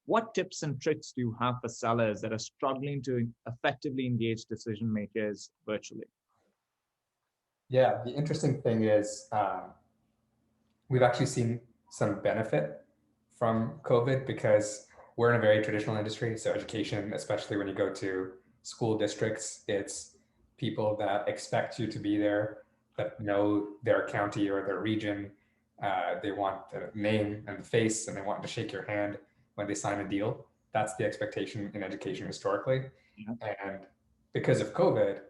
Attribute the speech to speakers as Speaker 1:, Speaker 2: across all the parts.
Speaker 1: What tips and tricks do you have for sellers that are struggling to effectively engage decision makers virtually?
Speaker 2: Yeah, the interesting thing is we've actually seen some benefit from COVID because we're in a very traditional industry. So education, especially when you go to school districts, it's people that expect you to be there, that know their county or their region. They want the name and the face, and they want to shake your hand when they sign a deal. That's the expectation in education historically.
Speaker 1: Yeah.
Speaker 2: And because of COVID,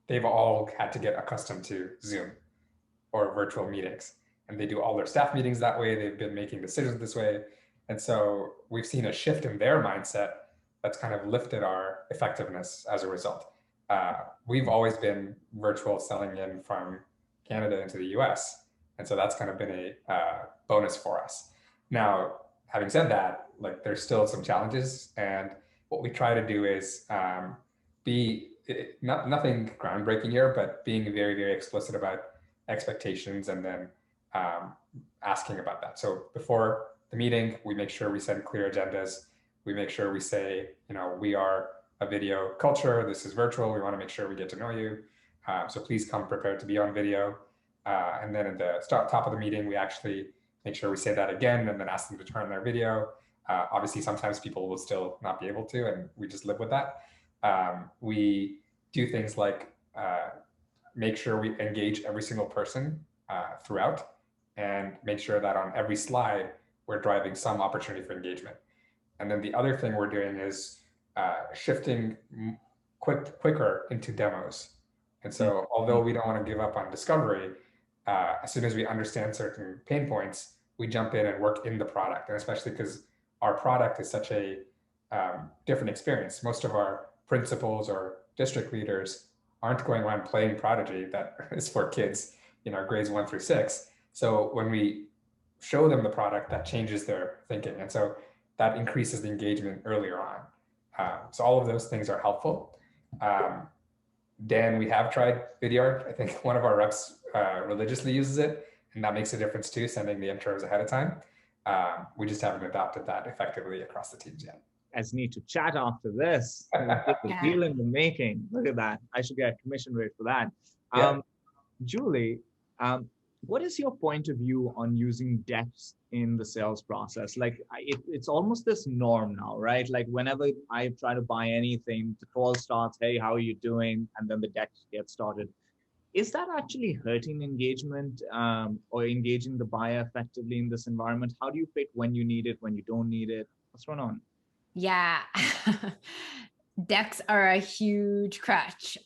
Speaker 2: they've all had to get accustomed to Zoom or virtual meetings. And they do all their staff meetings that way. They've been making decisions this way. And so we've seen a shift in their mindset that's kind of lifted our effectiveness as a result. We've always been virtual selling in from Canada into the US. And so that's kind of been a bonus for us. Now, having said that, like there's still some challenges. And what we try to do is be nothing groundbreaking here, but being very, very explicit about expectations and then um, asking about that. So before the meeting, we make sure we send clear agendas. We make sure we say, we are a video culture. This is virtual. We want to make sure we get to know you. So please come prepared to be on video. And then at the top of the meeting, we actually make sure we say that again and then ask them to turn their video. Obviously, sometimes people will still not be able to, and we just live with that. We do things like make sure we engage every single person throughout and make sure that on every slide, we're driving some opportunity for engagement. And then the other thing we're doing is shifting quicker into demos. And so although we don't want to give up on discovery, as soon as we understand certain pain points, we jump in and work in the product. And especially because our product is such a different experience. Most of our principals or district leaders aren't going around playing Prodigy that is for kids, grades 1 through 6. So when we show them the product, that changes their thinking. And so that increases the engagement earlier on. So all of those things are helpful. Dan, we have tried Vidyard. I think one of our reps religiously uses it, and that makes a difference too, sending the intros ahead of time. We just haven't adopted that effectively across the teams yet.
Speaker 1: As need to chat after this. This is a
Speaker 3: Yeah.
Speaker 1: deal in the making. Look at that. I should get a commission rate for that.
Speaker 2: Yeah.
Speaker 1: Julie, what is your point of view on using decks in the sales process? Like it's almost this norm now, right? Like whenever I try to buy anything, the call starts, hey, how are you doing? And then the deck gets started. Is that actually hurting engagement or engaging the buyer effectively in this environment? How do you pick when you need it, when you don't need it? What's going on?
Speaker 3: Yeah. Decks are a huge crutch.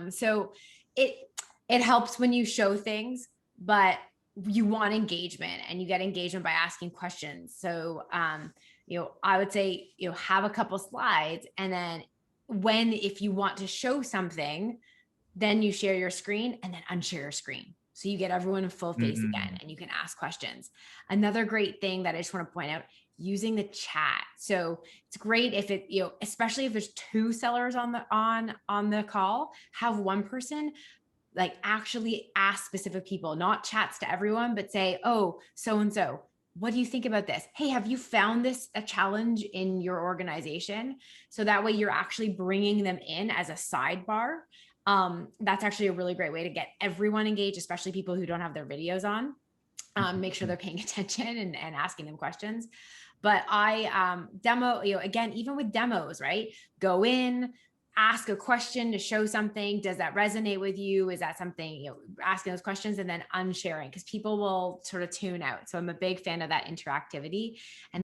Speaker 3: So it helps when you show things, but you want engagement and you get engagement by asking questions. So, I would say, have a couple slides, and then if you want to show something, then you share your screen and then unshare your screen. So you get everyone in full face again and you can ask questions. Another great thing that I just want to point out, using the chat. So it's great if it, especially if there's two sellers on the call, have one person like actually ask specific people, not chats to everyone, but say, oh, so-and-so, what do you think about this? Hey, have you found this a challenge in your organization? So that way you're actually bringing them in as a sidebar. That's actually a really great way to get everyone engaged, especially people who don't have their videos on. Make sure they're paying attention and asking them questions. But I demo, again, even with demos, right? Go in, ask a question to show something. Does that resonate with you? Is that something, asking those questions and then unsharing, because people will sort of tune out. So I'm a big fan of that interactivity. And